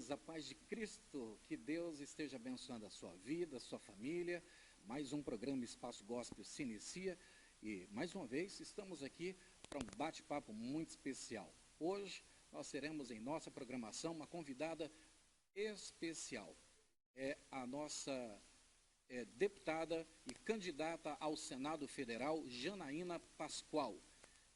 irmãos, a paz de Cristo, que Deus esteja abençoando a sua vida, a sua família. Mais um programa Espaço Gospel se inicia e, mais uma vez, estamos aqui para um bate-papo muito especial. Hoje, nós teremos em nossa programação uma convidada especial. É a nossa deputada e candidata ao Senado Federal, Janaína Pascoal.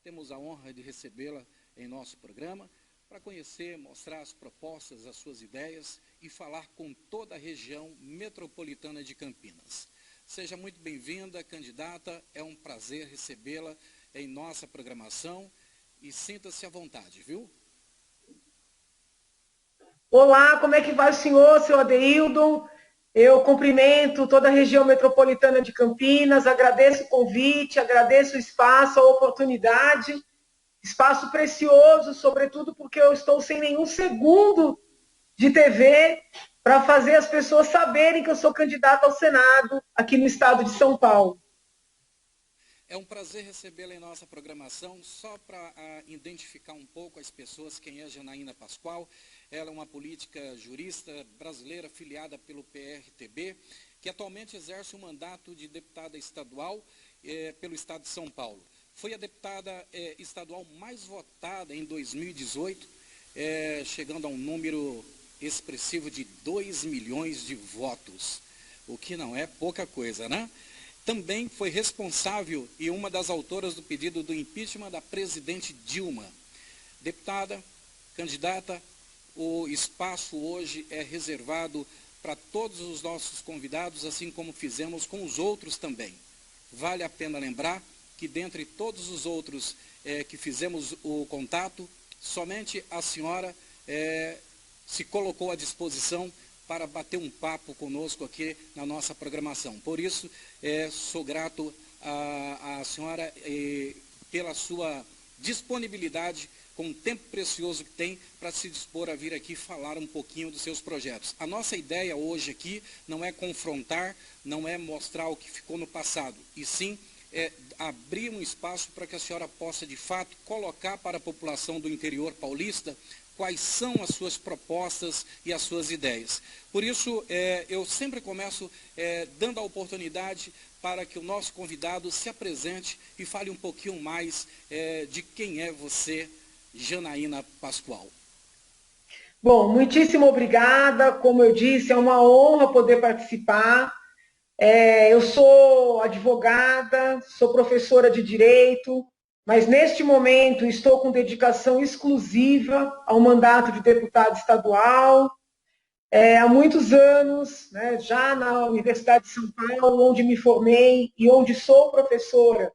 Temos a honra de recebê-la em nosso programa para conhecer, mostrar as propostas, as suas ideias e falar com toda a região metropolitana de Campinas. Seja muito bem-vinda, candidata, é um prazer recebê-la em nossa programação e sinta-se à vontade, viu? Olá, como é que vai o senhor, seu Adeildo? Eu cumprimento toda a região metropolitana de Campinas, agradeço o convite, agradeço o espaço, a oportunidade, espaço precioso, sobretudo porque eu estou sem nenhum segundo de TV para fazer as pessoas saberem que eu sou candidata ao Senado aqui no estado de São Paulo. É um prazer recebê-la em nossa programação. Só para identificar um pouco as pessoas, quem é Janaína Pascoal. Ela é uma política jurista brasileira filiada pelo PRTB, que atualmente exerce o mandato de deputada estadual pelo estado de São Paulo. Foi a deputada estadual mais votada em 2018, chegando a um número expressivo de 2 milhões de votos, o que não é pouca coisa, né? Também foi responsável e uma das autoras do pedido do impeachment da presidente Dilma. Deputada, candidata, o espaço hoje é reservado para todos os nossos convidados, assim como fizemos com os outros também. Vale a pena lembrar que dentre todos os outros que fizemos o contato, somente a senhora se colocou à disposição para bater um papo conosco aqui na nossa programação. Por isso, sou grato à senhora pela sua disponibilidade, com o tempo precioso que tem para se dispor a vir aqui falar um pouquinho dos seus projetos. A nossa ideia hoje aqui não é confrontar, não é mostrar o que ficou no passado, e sim abrir um espaço para que a senhora possa, de fato, colocar para a população do interior paulista quais são as suas propostas e as suas ideias. Por isso, eu sempre começo dando a oportunidade para que o nosso convidado se apresente e fale um pouquinho mais de quem é você, Janaína Pascoal. Bom, muitíssimo obrigada. Como eu disse, é uma honra poder participar. Eu sou advogada, sou professora de direito, mas neste momento estou com dedicação exclusiva ao mandato de deputada estadual. Há muitos anos, né, já na Universidade de São Paulo, onde me formei e onde sou professora,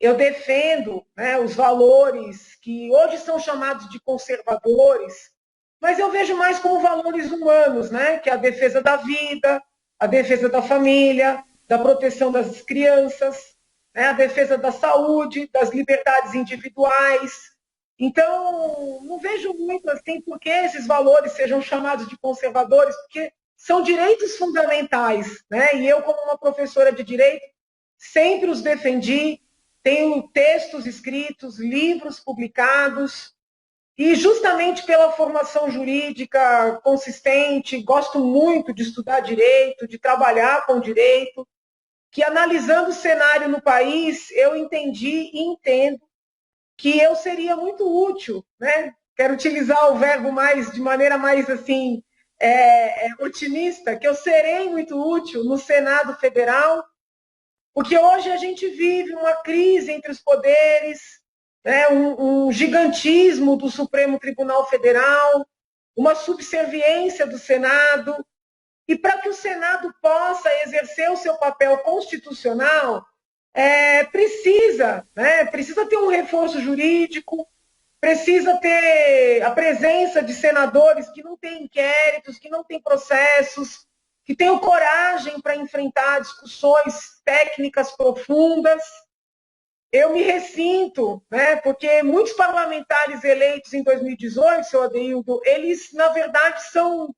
eu defendo, né, os valores que hoje são chamados de conservadores, mas eu vejo mais como valores humanos, né, que é a defesa da vida, a defesa da família, da proteção das crianças, né, a defesa da saúde, das liberdades individuais. Então, não vejo muito assim por que esses valores sejam chamados de conservadores, porque são direitos fundamentais, né? E eu, como uma professora de direito, sempre os defendi. Tenho textos escritos, livros publicados, e justamente pela formação jurídica consistente, gosto muito de estudar direito, de trabalhar com direito, que analisando o cenário no país, eu entendi e entendo que eu seria muito útil, né? Quero utilizar o verbo de maneira mais assim, otimista, que eu serei muito útil no Senado Federal, porque hoje a gente vive uma crise entre os poderes, né, um gigantismo do Supremo Tribunal Federal, uma subserviência do Senado, e para que o Senado possa exercer o seu papel constitucional, precisa ter um reforço jurídico, precisa ter a presença de senadores que não têm inquéritos, que não têm processos, que tenham coragem para enfrentar discussões técnicas profundas. Eu me ressinto, né, porque muitos parlamentares eleitos em 2018, seu Adeildo, eles, na verdade, são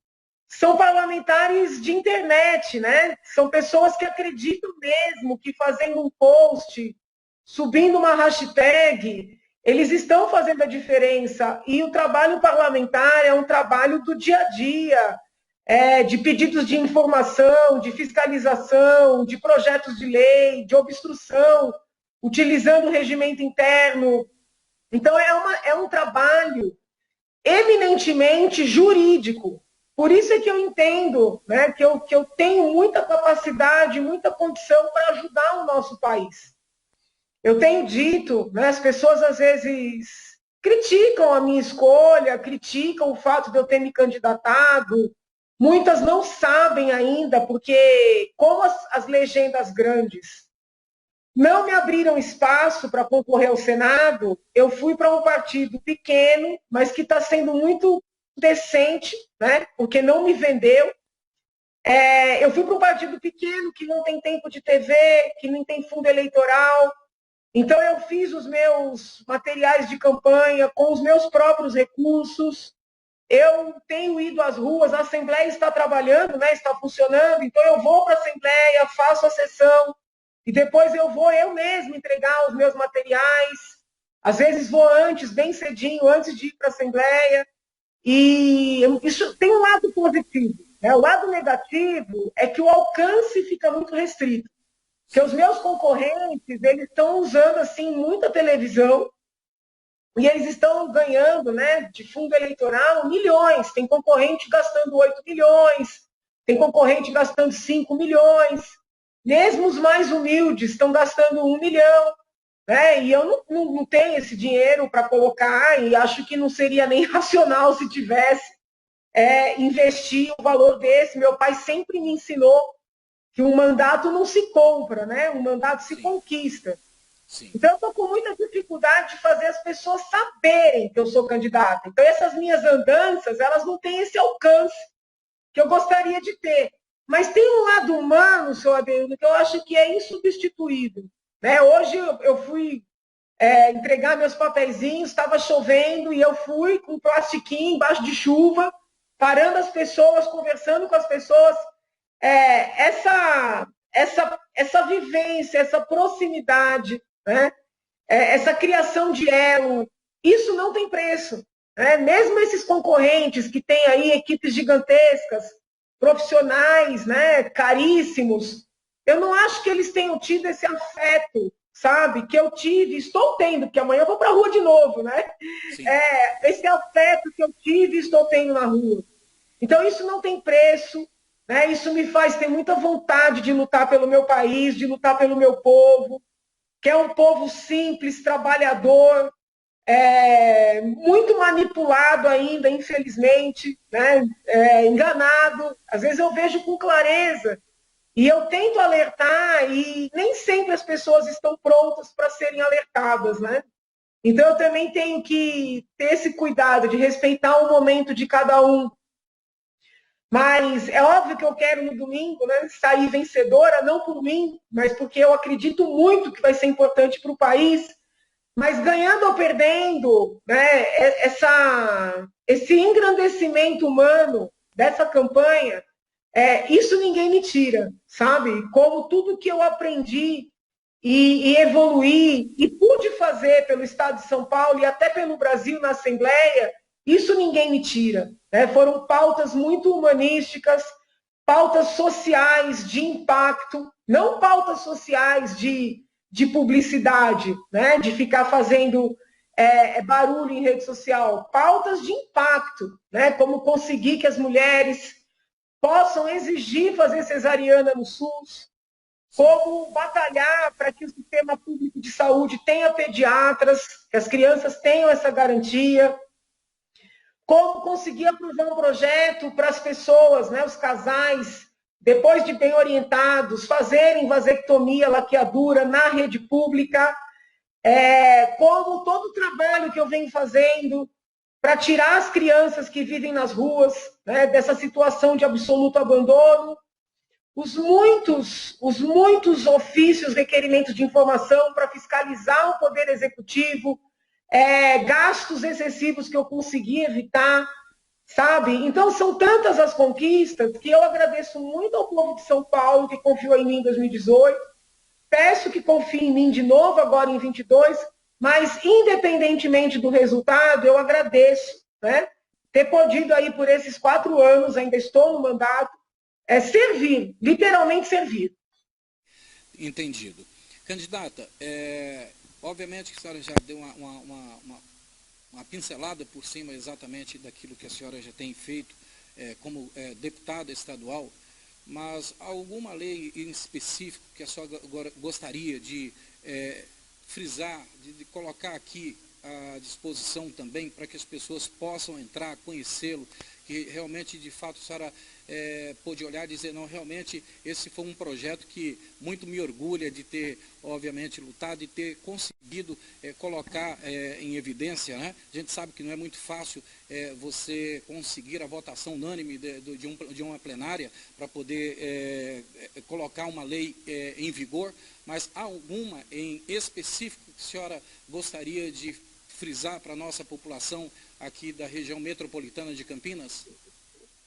parlamentares de internet, né? São pessoas que acreditam mesmo que fazendo um post, subindo uma hashtag, eles estão fazendo a diferença. E o trabalho parlamentar é um trabalho do dia a dia, de pedidos de informação, de fiscalização, de projetos de lei, de obstrução, utilizando o regimento interno. Então, é um trabalho eminentemente jurídico. Por isso é que eu entendo, né, que eu tenho muita capacidade, muita condição para ajudar o nosso país. Eu tenho dito, né, as pessoas às vezes criticam a minha escolha, criticam o fato de eu ter me candidatado. Muitas não sabem ainda, porque como as legendas grandes não me abriram espaço para concorrer ao Senado, eu fui para um partido pequeno, mas que está sendo muito decente, né? Porque não me vendeu. Eu fui para um partido pequeno que não tem tempo de TV, que não tem fundo eleitoral. Então, eu fiz os meus materiais de campanha com os meus próprios recursos. Eu tenho ido às ruas, a Assembleia está trabalhando, né? Está funcionando. Então, eu vou para a Assembleia, faço a sessão, e depois eu vou eu mesma entregar os meus materiais. Às vezes vou antes, bem cedinho, antes de ir para a Assembleia. E isso tem um lado positivo, né? O lado negativo é que o alcance fica muito restrito. Porque os meus concorrentes, eles estão usando assim muita televisão e eles estão ganhando, né, de fundo eleitoral milhões. Tem concorrente gastando 8 milhões, tem concorrente gastando 5 milhões. Mesmo os mais humildes estão gastando 1 milhão, né? E eu não tenho esse dinheiro para colocar, e acho que não seria nem racional se tivesse investir um valor desse. Meu pai sempre me ensinou que um mandato não se compra, né? Um mandato se conquista. Sim. Então, eu estou com muita dificuldade de fazer as pessoas saberem que eu sou candidata. Então, essas minhas andanças, elas não têm esse alcance que eu gostaria de ter. Mas tem um lado humano, seu Adeildo, que eu acho que é insubstituível. Né? Hoje eu fui entregar meus papeizinhos, estava chovendo, e eu fui com um plastiquinho embaixo de chuva, parando as pessoas, conversando com as pessoas. Essa vivência, essa proximidade, né? Essa criação de elo, isso não tem preço. Né? Mesmo esses concorrentes que têm aí equipes gigantescas, profissionais, né, caríssimos, eu não acho que eles tenham tido esse afeto, sabe, que eu tive, estou tendo, porque amanhã eu vou para a rua de novo, né? Esse afeto que eu tive, estou tendo na rua. Então, isso não tem preço, né? Isso me faz ter muita vontade de lutar pelo meu país, de lutar pelo meu povo, que é um povo simples, trabalhador, muito manipulado ainda, infelizmente, né? Enganado. Às vezes eu vejo com clareza e eu tento alertar e nem sempre as pessoas estão prontas para serem alertadas, né? Então eu também tenho que ter esse cuidado de respeitar o momento de cada um. Mas é óbvio que eu quero no domingo, né, sair vencedora, não por mim, mas porque eu acredito muito que vai ser importante para o país. Mas ganhando ou perdendo, né, esse engrandecimento humano dessa campanha, isso ninguém me tira, sabe? Como tudo que eu aprendi e evoluí e pude fazer pelo Estado de São Paulo e até pelo Brasil na Assembleia, isso ninguém me tira. Né? Foram pautas muito humanísticas, pautas sociais de impacto, não pautas sociais de publicidade, né? De ficar fazendo barulho em rede social, pautas de impacto, né? Como conseguir que as mulheres possam exigir fazer cesariana no SUS, como batalhar para que o sistema público de saúde tenha pediatras, que as crianças tenham essa garantia, como conseguir aprovar um projeto para as pessoas, né, os casais, depois de bem orientados, fazerem vasectomia laqueadura na rede pública, como todo o trabalho que eu venho fazendo para tirar as crianças que vivem nas ruas, né, dessa situação de absoluto abandono, os muitos ofícios, requerimentos de informação para fiscalizar o Poder Executivo, gastos excessivos que eu consegui evitar, sabe? Então, são tantas as conquistas que eu agradeço muito ao povo de São Paulo que confiou em mim em 2018, peço que confie em mim de novo agora em 22, mas independentemente do resultado, eu agradeço, né? Ter podido aí por esses 4 anos, ainda estou no mandato, servir, literalmente servir. Entendido. Candidata, obviamente que a senhora já deu uma pincelada por cima exatamente daquilo que a senhora já tem feito como deputada estadual, mas alguma lei em específico que a senhora gostaria de frisar, de colocar aqui à disposição também, para que as pessoas possam entrar, conhecê-lo, que realmente, de fato, a senhora pôde olhar e dizer, não, realmente, esse foi um projeto que muito me orgulha de ter, obviamente, lutado e ter conseguido colocar em evidência, né? A gente sabe que não é muito fácil você conseguir a votação unânime de uma plenária para poder colocar uma lei em vigor, mas há alguma em específico que a senhora gostaria de frisar para a nossa população aqui da região metropolitana de Campinas?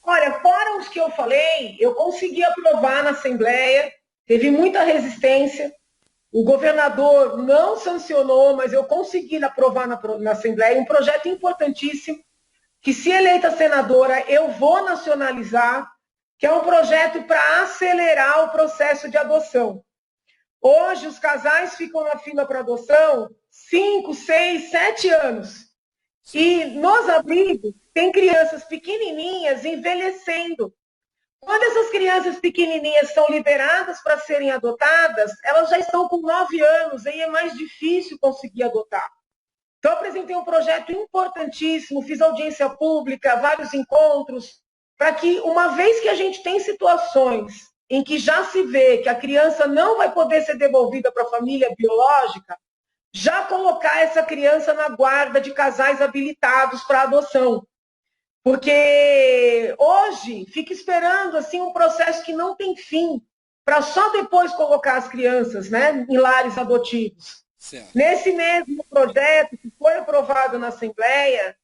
Olha, fora os que eu falei, eu consegui aprovar na Assembleia, teve muita resistência, o governador não sancionou, mas eu consegui aprovar na Assembleia um projeto importantíssimo, que se eleita senadora, eu vou nacionalizar, que é um projeto para acelerar o processo de adoção. Hoje, os casais ficam na fila para adoção 5, 6, 7 anos. E nos abrigos, tem crianças pequenininhas envelhecendo. Quando essas crianças pequenininhas são liberadas para serem adotadas, elas já estão com 9 anos, aí é mais difícil conseguir adotar. Então, eu apresentei um projeto importantíssimo, fiz audiência pública, vários encontros, para que, uma vez que a gente tem situações em que já se vê que a criança não vai poder ser devolvida para a família biológica, já colocar essa criança na guarda de casais habilitados para adoção. Porque hoje fica esperando assim um processo que não tem fim, para só depois colocar as crianças, né, em lares adotivos. Certo. Nesse mesmo projeto que foi aprovado na Assembleia,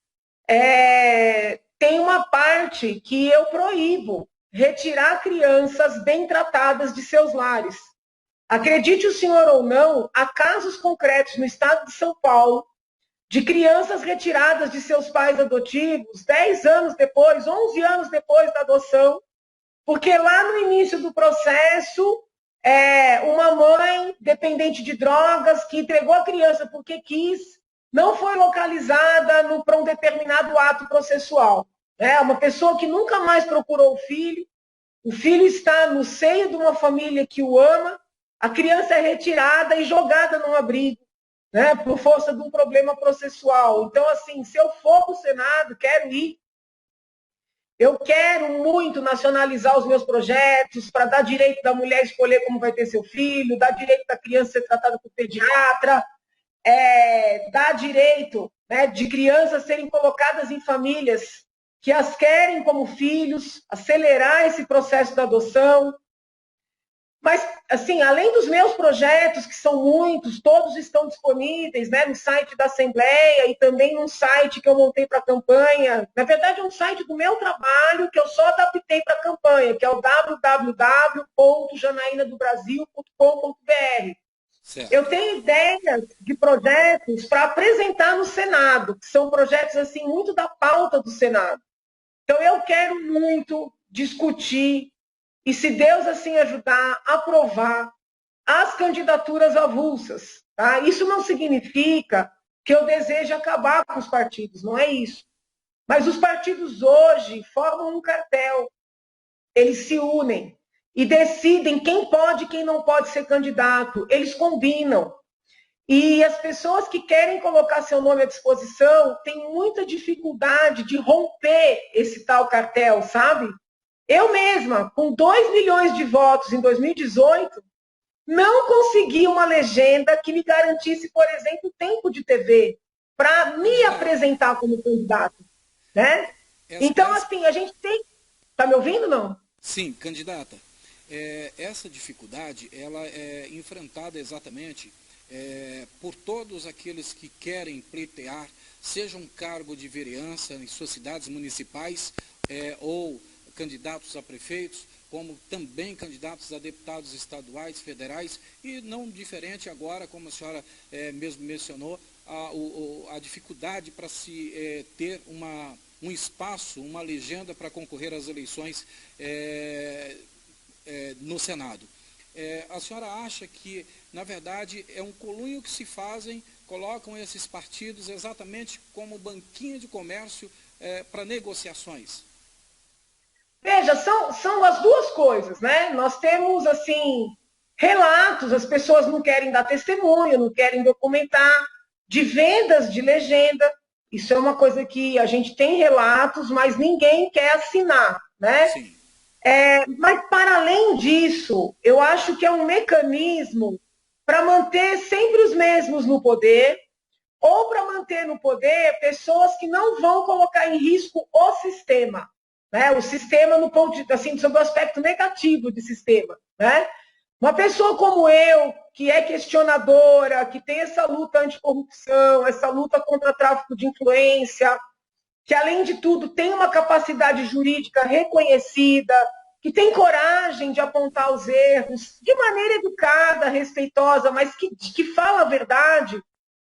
tem uma parte que eu proíbo retirar crianças bem tratadas de seus lares. Acredite o senhor ou não, há casos concretos no estado de São Paulo de crianças retiradas de seus pais adotivos 10 anos depois, 11 anos depois da adoção, porque lá no início do processo, uma mãe dependente de drogas que entregou a criança porque quis, não foi localizada para um determinado ato processual. Uma pessoa que nunca mais procurou o filho está no seio de uma família que o ama, a criança é retirada e jogada num abrigo, né, por força de um problema processual. Então, assim, se eu for para o Senado, quero ir. Eu quero muito nacionalizar os meus projetos para dar direito da mulher escolher como vai ter seu filho, dar direito da criança ser tratada por pediatra, dar direito, né, de crianças serem colocadas em famílias que as querem como filhos, acelerar esse processo da adoção. Mas, assim, além dos meus projetos, que são muitos, todos estão disponíveis, né, no site da Assembleia e também num site que eu montei para a campanha. Na verdade, é um site do meu trabalho que eu só adaptei para a campanha, que é o www.janaínadobrasil.com.br. Eu tenho ideias de projetos para apresentar no Senado, que são projetos assim muito da pauta do Senado. Então, eu quero muito discutir e, se Deus assim ajudar, aprovar as candidaturas avulsas. Tá? Isso não significa que eu deseje acabar com os partidos, não é isso. Mas os partidos hoje formam um cartel. Eles se unem e decidem quem pode e quem não pode ser candidato. Eles combinam. E as pessoas que querem colocar seu nome à disposição têm muita dificuldade de romper esse tal cartel, sabe? Eu mesma, com 2 milhões de votos em 2018, não consegui uma legenda que me garantisse, por exemplo, tempo de TV para me apresentar como candidato, né? Então, assim, a gente tem... Tá me ouvindo, não? Sim, candidata. Essa dificuldade, ela é enfrentada exatamente por todos aqueles que querem pleitear, seja um cargo de vereança em suas cidades municipais ou candidatos a prefeitos, como também candidatos a deputados estaduais, federais, e não diferente agora, como a senhora mesmo mencionou, a dificuldade para se ter um espaço, uma legenda para concorrer às eleições no Senado. A senhora acha que, na verdade, é um colunho que se fazem, colocam esses partidos exatamente como banquinha de comércio para negociações? Veja, são as duas coisas, né? Nós temos, assim, relatos, as pessoas não querem dar testemunho, não querem documentar, de vendas de legenda. Isso é uma coisa que a gente tem relatos, mas ninguém quer assinar, né? Sim. Mas, para além disso, eu acho que é um mecanismo para manter sempre os mesmos no poder, ou para manter no poder pessoas que não vão colocar em risco o sistema, né? O sistema no ponto de, assim, sob o aspecto negativo de sistema, né? Uma pessoa como eu, que é questionadora, que tem essa luta anticorrupção, essa luta contra tráfico de influência, que, além de tudo, tem uma capacidade jurídica reconhecida, que tem coragem de apontar os erros, de maneira educada, respeitosa, mas que fala a verdade,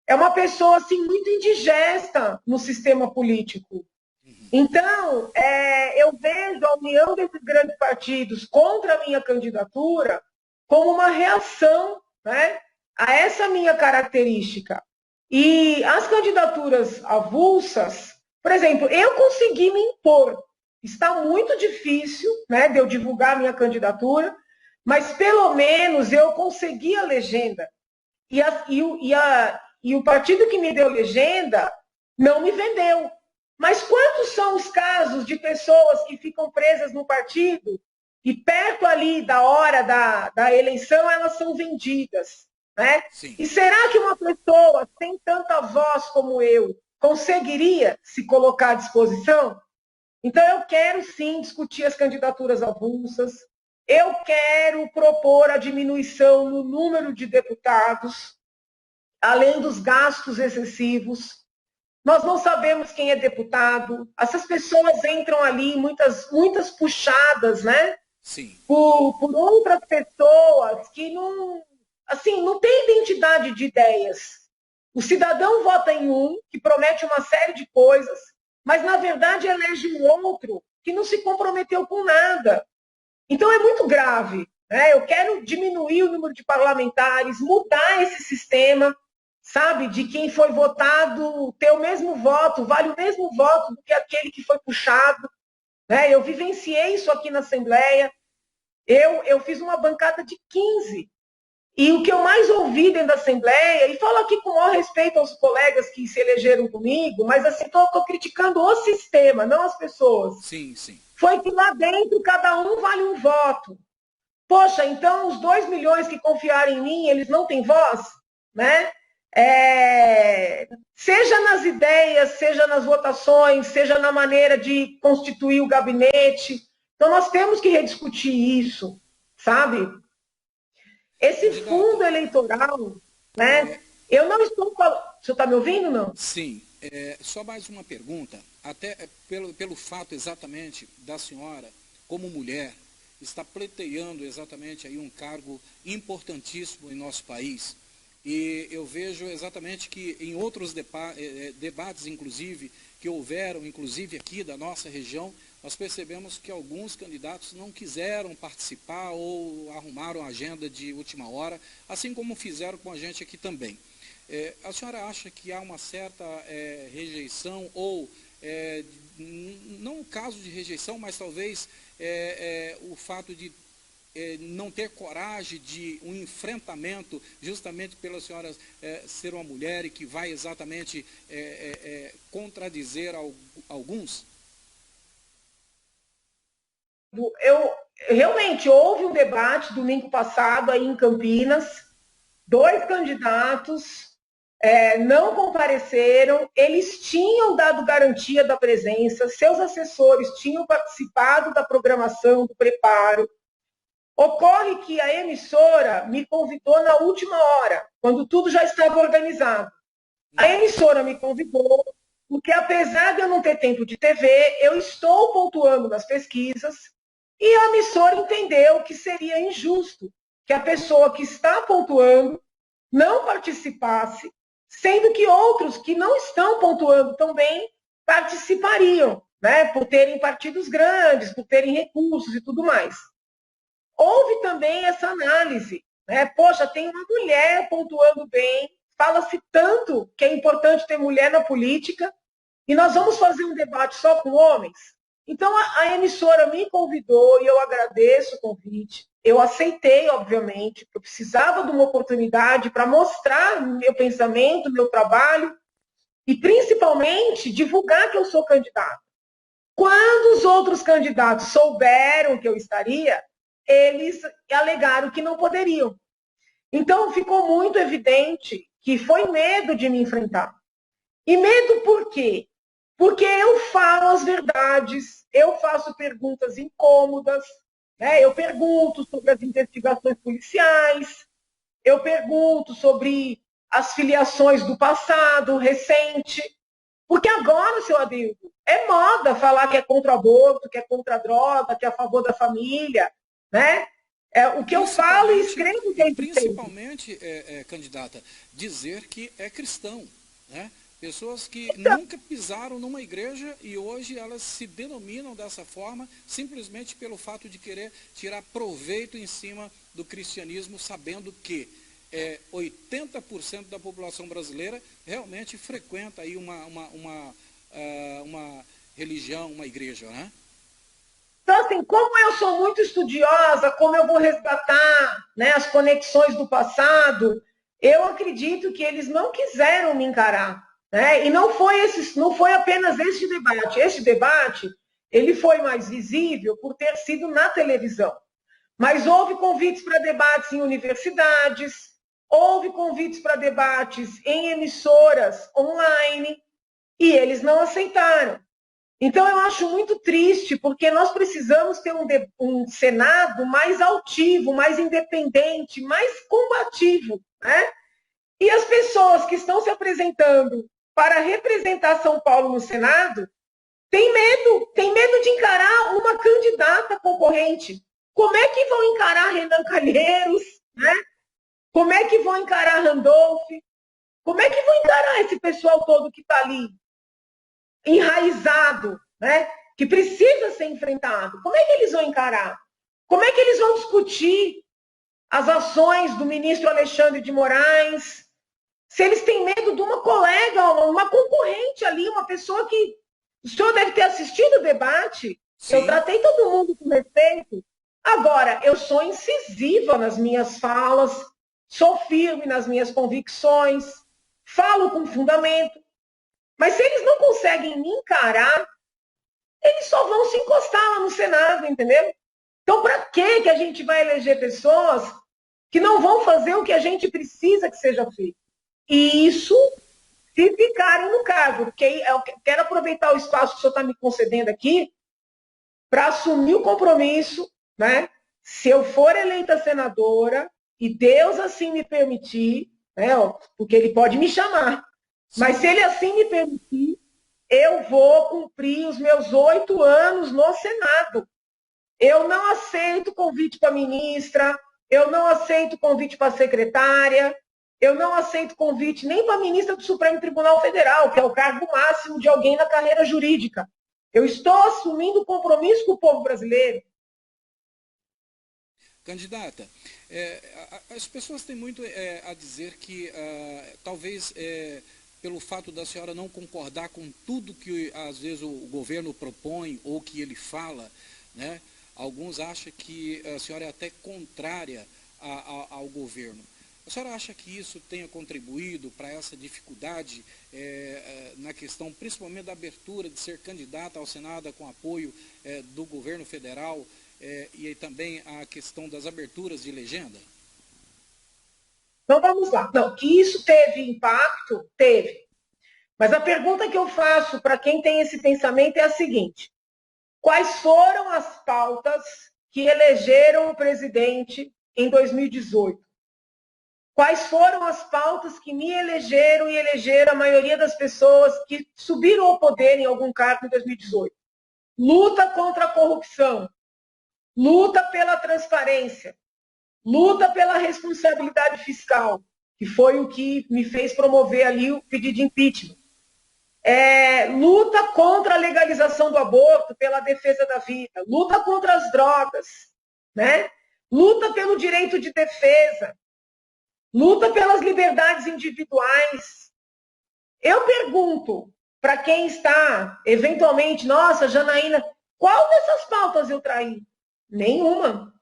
é uma pessoa assim, muito indigesta no sistema político. Então, eu vejo a união desses grandes partidos contra a minha candidatura como uma reação, né, a essa minha característica. E as candidaturas avulsas, por exemplo, eu consegui me impor. Está muito difícil, né, de eu divulgar a minha candidatura, mas pelo menos eu consegui a legenda. E o partido que me deu legenda não me vendeu. Mas quantos são os casos de pessoas que ficam presas no partido e perto ali da hora da eleição elas são vendidas, né? Sim. E será que uma pessoa sem tanta voz como eu conseguiria se colocar à disposição? Então eu quero sim discutir as candidaturas avulsas, eu quero propor a diminuição no número de deputados, além dos gastos excessivos. Nós não sabemos quem é deputado. Essas pessoas entram ali, muitas puxadas, né? Sim. Por outras pessoas que não, assim, não têm identidade de ideias. O cidadão vota em um, que promete uma série de coisas, mas, na verdade, elege um outro que não se comprometeu com nada. Então, é muito grave, né? Eu quero diminuir o número de parlamentares, mudar esse sistema, sabe, de quem foi votado ter o mesmo voto, vale o mesmo voto do que aquele que foi puxado, né? Eu vivenciei isso aqui na Assembleia, eu fiz uma bancada de 15, e o que eu mais ouvi dentro da Assembleia, e falo aqui com o maior respeito aos colegas que se elegeram comigo, mas assim, estou criticando o sistema, não as pessoas. Sim, sim. Foi que lá dentro cada um vale um voto. Poxa, então os 2 milhões que confiaram em mim, eles não têm voz? Né? Seja nas ideias, seja nas votações, seja na maneira de constituir o gabinete. Então, nós temos que rediscutir isso, sabe? Esse fundo eleitoral, né? Eu não estou falando... O senhor está me ouvindo, não? Sim. Só mais uma pergunta, até pelo fato exatamente da senhora, como mulher, está pleiteando exatamente aí um cargo importantíssimo em nosso país. E eu vejo exatamente que em outros debates, inclusive, que houveram, inclusive aqui da nossa região, nós percebemos que alguns candidatos não quiseram participar ou arrumaram agenda de última hora, assim como fizeram com a gente aqui também. A senhora acha que há uma certa rejeição ou, não o caso de rejeição, mas talvez o fato de não ter coragem de um enfrentamento, justamente pela senhora ser uma mulher e que vai exatamente contradizer alguns? Realmente, houve um debate domingo passado aí em Campinas, 2 candidatos não compareceram, eles tinham dado garantia da presença, seus assessores tinham participado da programação, do preparo. Ocorre que a emissora me convidou na última hora, quando tudo já estava organizado. A emissora me convidou, porque apesar de eu não ter tempo de TV, eu estou pontuando nas pesquisas, e a emissora entendeu que seria injusto que a pessoa que está pontuando não participasse, sendo que outros que não estão pontuando tão bem participariam, né, por terem partidos grandes, por terem recursos e tudo mais. Houve também essa análise, né? Poxa, tem uma mulher pontuando bem, fala-se tanto que é importante ter mulher na política, e nós vamos fazer um debate só com homens? Então, a emissora me convidou e eu agradeço o convite. Eu aceitei, obviamente, porque eu precisava de uma oportunidade para mostrar meu pensamento, meu trabalho e, principalmente, divulgar que eu sou candidata. Quando os outros candidatos souberam que eu estaria, eles alegaram que não poderiam. Então, ficou muito evidente que foi medo de me enfrentar. E medo por quê? Porque eu falo as verdades, eu faço perguntas incômodas, né? Eu pergunto sobre as investigações policiais, eu pergunto sobre as filiações do passado recente, porque agora, seu Adildo, é moda falar que é contra o aborto, que é contra a droga, que é a favor da família, né? O que eu falo e escrevo E desde sempre. principalmente, candidata, dizer que é cristão, né? Pessoas que nunca pisaram numa igreja e hoje elas se denominam dessa forma simplesmente pelo fato de querer tirar proveito em cima do cristianismo, sabendo que 80% da população brasileira realmente frequenta aí uma religião, uma igreja, né? Então, assim, como eu sou muito estudiosa, como eu vou resgatar, né, as conexões do passado, eu acredito que eles não quiseram me encarar. Né? E não foi apenas este debate. Este debate ele foi mais visível por ter sido na televisão. Mas houve convites para debates em universidades, houve convites para debates em emissoras online, e eles não aceitaram. Então, eu acho muito triste, porque nós precisamos ter um Senado mais altivo, mais independente, mais combativo. Né? E as pessoas que estão se apresentando para representar São Paulo no Senado têm medo de encarar uma candidata concorrente. Como é que vão encarar Renan Calheiros? Né? Como é que vão encarar Randolph? Como é que vão encarar esse pessoal todo que está ali enraizado, né? Que precisa ser enfrentado? Como é que eles vão encarar? Como é que eles vão discutir as ações do ministro Alexandre de Moraes? Se eles têm medo de uma colega, uma concorrente ali, uma pessoa que... O senhor deve ter assistido o debate. Sim. Eu tratei todo mundo com respeito. Agora, eu sou incisiva nas minhas falas, sou firme nas minhas convicções, falo com fundamento. Mas se eles não conseguem me encarar, eles só vão se encostar lá no Senado, entendeu? Então, para que a gente vai eleger pessoas que não vão fazer o que a gente precisa que seja feito? E isso se ficarem no cargo, porque eu quero aproveitar o espaço que o senhor está me concedendo aqui para assumir o compromisso, né? Se eu for eleita senadora, e Deus assim me permitir, né? Porque ele pode me chamar, mas se ele assim me permitir, eu vou cumprir os meus 8 anos no Senado. Eu não aceito convite para ministra, eu não aceito convite para secretária, eu não aceito convite nem para ministra do Supremo Tribunal Federal, que é o cargo máximo de alguém na carreira jurídica. Eu estou assumindo compromisso com o povo brasileiro. Candidata, as pessoas têm muito a dizer que talvez pelo fato da senhora não concordar com tudo que às vezes o governo propõe ou que ele fala, né? Alguns acham que a senhora é até contrária ao governo. A senhora acha que isso tenha contribuído para essa dificuldade na questão, principalmente da abertura de ser candidata ao Senado com apoio do governo federal e também a questão das aberturas de legenda? Então vamos lá. Não, que isso teve impacto? Teve. Mas a pergunta que eu faço para quem tem esse pensamento é a seguinte: quais foram as pautas que elegeram o presidente em 2018? Quais foram as pautas que me elegeram e elegeram a maioria das pessoas que subiram ao poder em algum cargo em 2018? Luta contra a corrupção, luta pela transparência, luta pela responsabilidade fiscal, que foi o que me fez promover ali o pedido de impeachment. Luta contra a legalização do aborto pela defesa da vida, luta contra as drogas, né? Luta pelo direito de defesa, luta pelas liberdades individuais. Eu pergunto para quem está, eventualmente, nossa, Janaína, qual dessas pautas eu traí? Nenhuma.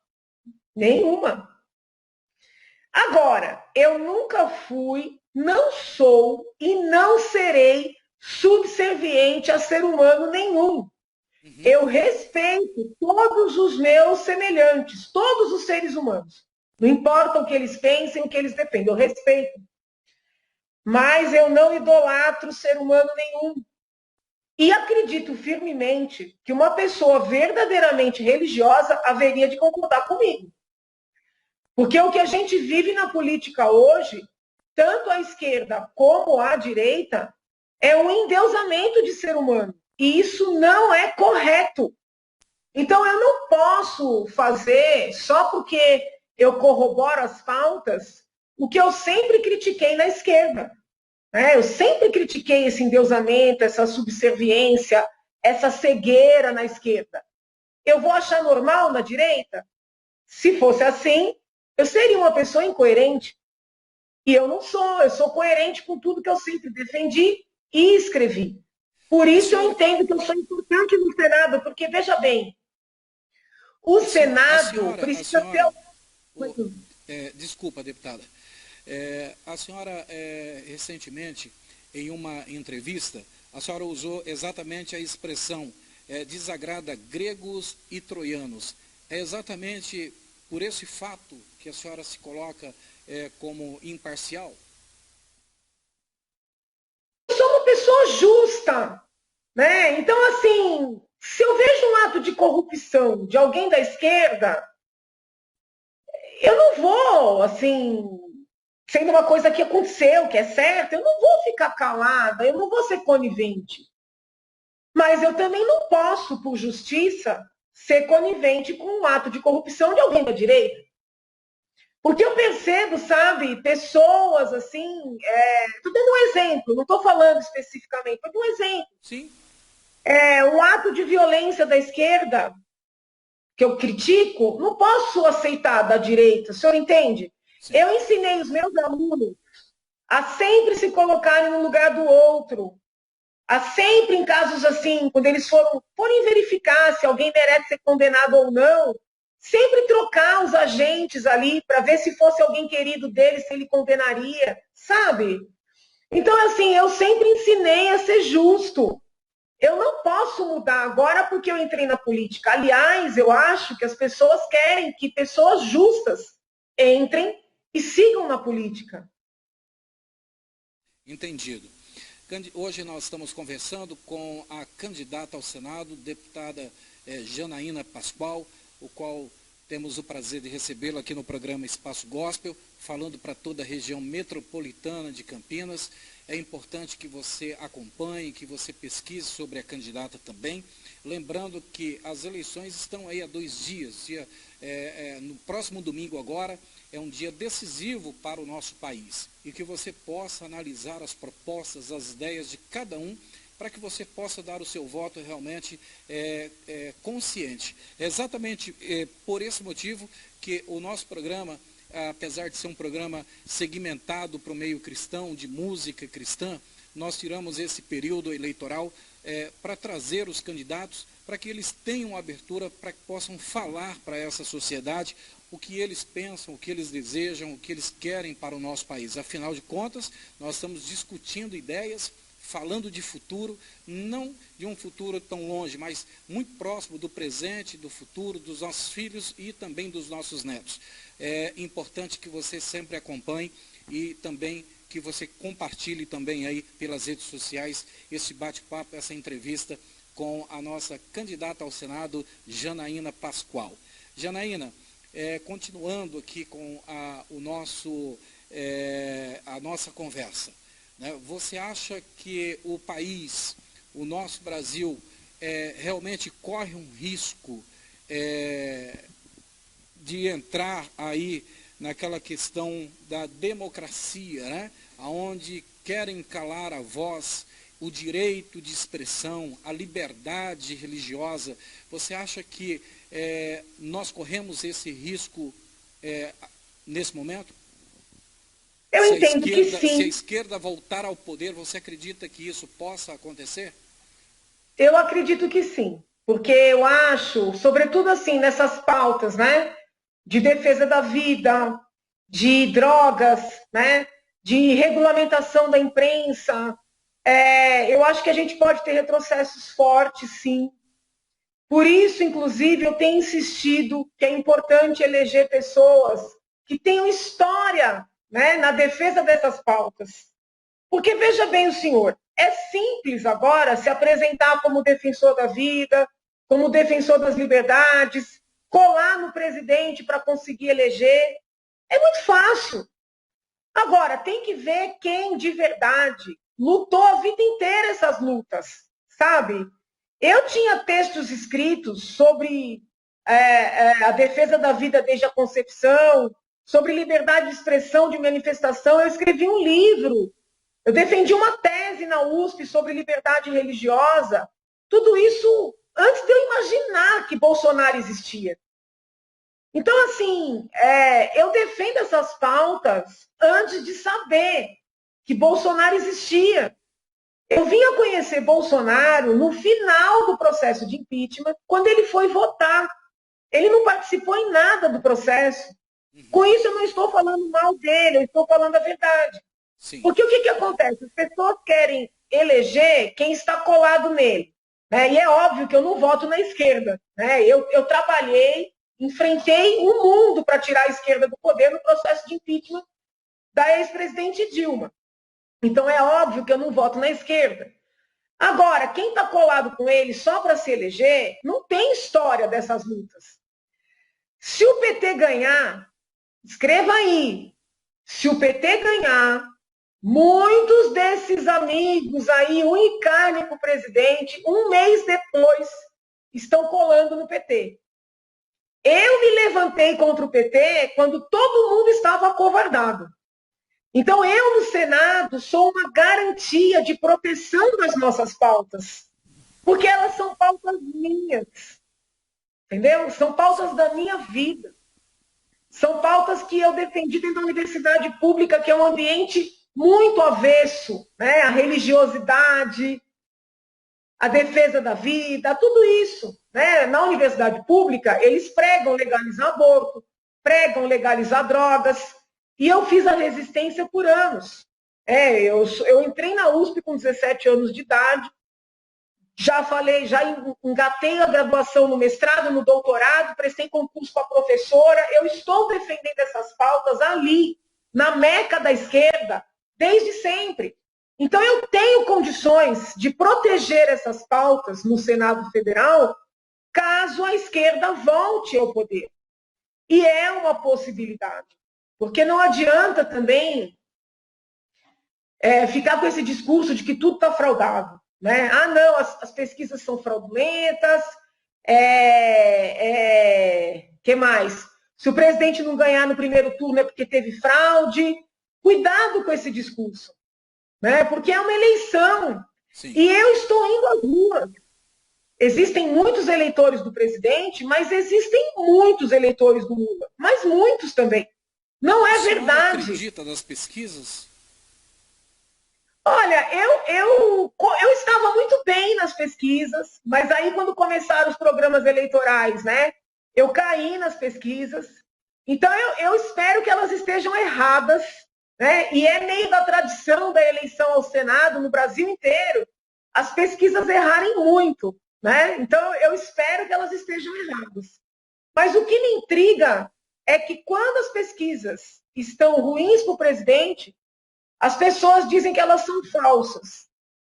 Nenhuma. Agora, eu nunca fui, não sou e não serei subserviente a ser humano nenhum. Eu respeito todos os meus semelhantes, todos os seres humanos. Não importa o que eles pensem, o que eles defendem, eu respeito. Mas eu não idolatro ser humano nenhum. E acredito firmemente que uma pessoa verdadeiramente religiosa haveria de concordar comigo. Porque o que a gente vive na política hoje, tanto a esquerda como a direita, é um endeusamento de ser humano. E isso não é correto. Então, eu não posso fazer, só porque eu corroboro as pautas, o que eu sempre critiquei na esquerda. Eu sempre critiquei esse endeusamento, essa subserviência, essa cegueira na esquerda. Eu vou achar normal na direita? Se fosse assim, eu seria uma pessoa incoerente. E eu não sou, eu sou coerente com tudo que eu sempre defendi e escrevi. Por isso eu entendo que eu sou importante no Senado, porque, veja bem, o Senado precisa ter... Desculpa, deputada. A senhora, recentemente, em uma entrevista, a senhora usou exatamente a expressão desagrada gregos e troianos. É exatamente por esse fato que a senhora se coloca como imparcial? Eu sou uma pessoa justa, né? Então, assim, se eu vejo um ato de corrupção de alguém da esquerda, eu não vou, assim, sendo uma coisa que aconteceu, que é certa, eu não vou ficar calada, eu não vou ser conivente. Mas eu também não posso, por justiça, ser conivente com um ato de corrupção de alguém da direita. Porque eu percebo, sabe, pessoas assim, estou dando um exemplo, não estou falando especificamente, estou dando um exemplo. Sim. Um ato de violência da esquerda, que eu critico, não posso aceitar da direita, o senhor entende? Sim. Eu ensinei os meus alunos a sempre se colocarem no lugar do outro, a sempre, em casos assim, quando eles forem verificar se alguém merece ser condenado ou não, sempre trocar os agentes ali para ver se fosse alguém querido dele, se ele condenaria, sabe? Então, assim, eu sempre ensinei a ser justo. Eu não posso mudar agora porque eu entrei na política. Aliás, eu acho que as pessoas querem que pessoas justas entrem e sigam na política. Entendido. Hoje nós estamos conversando com a candidata ao Senado, deputada Janaína Pascoal, o qual temos o prazer de recebê-la aqui no programa Espaço Gospel, falando para toda a região metropolitana de Campinas. É importante que você acompanhe, que você pesquise sobre a candidata também. Lembrando que as eleições estão aí há 2 dias. No próximo domingo agora é um dia decisivo para o nosso país. E que você possa analisar as propostas, as ideias de cada um, para que você possa dar o seu voto realmente consciente. É exatamente por esse motivo que o nosso programa, apesar de ser um programa segmentado para o meio cristão, de música cristã, nós tiramos esse período eleitoral para trazer os candidatos, para que eles tenham abertura, para que possam falar para essa sociedade o que eles pensam, o que eles desejam, o que eles querem para o nosso país. Afinal de contas, nós estamos discutindo ideias, falando de futuro, não de um futuro tão longe, mas muito próximo do presente, do futuro, dos nossos filhos e também dos nossos netos. É importante que você sempre acompanhe e também que você compartilhe também aí pelas redes sociais esse bate-papo, essa entrevista com a nossa candidata ao Senado, Janaína Pascoal. Janaína, continuando aqui com a nossa conversa, né? Você acha que o país, o nosso Brasil, realmente corre um risco de entrar aí naquela questão da democracia, né? Onde querem calar a voz, o direito de expressão, a liberdade religiosa. Você acha que nós corremos esse risco nesse momento? Eu entendo que sim. Se a esquerda voltar ao poder, você acredita que isso possa acontecer? Eu acredito que sim, porque eu acho, sobretudo assim, nessas pautas, né, de defesa da vida, de drogas, né, de regulamentação da imprensa, eu acho que a gente pode ter retrocessos fortes, sim. Por isso, inclusive, eu tenho insistido que é importante eleger pessoas que tenham história, né, na defesa dessas pautas. Porque veja bem o senhor, é simples agora se apresentar como defensor da vida, como defensor das liberdades, colar no presidente para conseguir eleger. É muito fácil. Agora, tem que ver quem de verdade lutou a vida inteira essas lutas, sabe? Eu tinha textos escritos sobre a defesa da vida desde a concepção, sobre liberdade de expressão, de manifestação. Eu escrevi um livro, eu defendi uma tese na USP sobre liberdade religiosa. Tudo isso antes de eu imaginar que Bolsonaro existia. Então, assim, eu defendo essas pautas antes de saber que Bolsonaro existia. Eu vim a conhecer Bolsonaro no final do processo de impeachment, quando ele foi votar. Ele não participou em nada do processo. Com isso, eu não estou falando mal dele, eu estou falando a verdade. Sim. Porque o que acontece? As pessoas querem eleger quem está colado nele. Né? E é óbvio que eu não voto na esquerda. Né? Eu trabalhei, enfrentei o mundo para tirar a esquerda do poder no processo de impeachment da ex-presidente Dilma. Então é óbvio que eu não voto na esquerda. Agora, quem está colado com ele só para se eleger, não tem história dessas lutas. Se o PT ganhar, escreva aí, se o PT ganhar, muitos desses amigos aí, um carne com o presidente, um mês depois, estão colando no PT. Eu me levantei contra o PT quando todo mundo estava acovardado. Então, eu no Senado sou uma garantia de proteção das nossas pautas, porque elas são pautas minhas, entendeu? São pautas da minha vida. São pautas que eu defendi dentro da universidade pública, que é um ambiente muito avesso, né? A religiosidade, a defesa da vida, tudo isso. Né? Na universidade pública, eles pregam legalizar aborto, pregam legalizar drogas, e eu fiz a resistência por anos. Eu entrei na USP com 17 anos de idade, já engatei a graduação no mestrado, no doutorado, prestei concurso para professora, eu estou defendendo essas pautas ali, na meca da esquerda, desde sempre. Então, eu tenho condições de proteger essas pautas no Senado Federal, caso a esquerda volte ao poder. E é uma possibilidade. Porque não adianta também ficar com esse discurso de que tudo está fraudado. Né? Ah, não, as pesquisas são fraudulentas. Que mais? Se o presidente não ganhar no primeiro turno é porque teve fraude. Cuidado com esse discurso. Né? Porque é uma eleição. Sim. E eu estou indo às ruas. Existem muitos eleitores do presidente, mas existem muitos eleitores do Lula. Mas muitos também. Não é verdade. Você acredita nas pesquisas? Olha, eu estava muito bem nas pesquisas, mas aí quando começaram os programas eleitorais, né, eu caí nas pesquisas. Então eu espero que elas estejam erradas, né? E é meio da tradição da eleição ao Senado no Brasil inteiro as pesquisas errarem muito, né? Então eu espero que elas estejam erradas. Mas o que me intriga é que quando as pesquisas estão ruins para o presidente, as pessoas dizem que elas são falsas.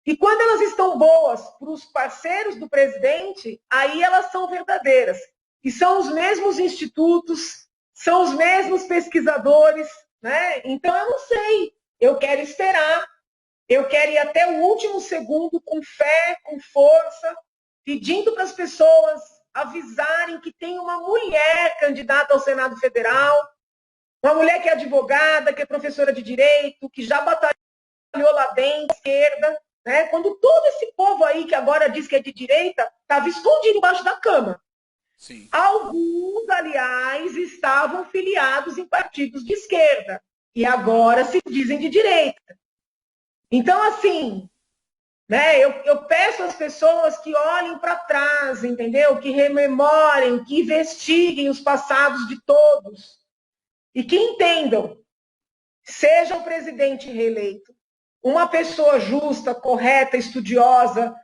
E quando elas estão boas para os parceiros do presidente, aí elas são verdadeiras. E são os mesmos institutos, são os mesmos pesquisadores, né? Então eu não sei. Eu quero esperar. Eu quero ir até o último segundo com fé, com força, pedindo para as pessoas avisarem que tem uma mulher candidata ao Senado Federal, Uma mulher que é advogada, que é professora de direito, que já batalhou lá dentro, esquerda, né? Quando todo esse povo aí que agora diz que é de direita, estava escondido embaixo da cama. Sim. Alguns, aliás, estavam filiados em partidos de esquerda e agora se dizem de direita. Então, assim, né, eu peço às pessoas que olhem para trás, entendeu? Que rememorem, que investiguem os passados de todos e que entendam, seja o presidente reeleito, uma pessoa justa, correta, estudiosa,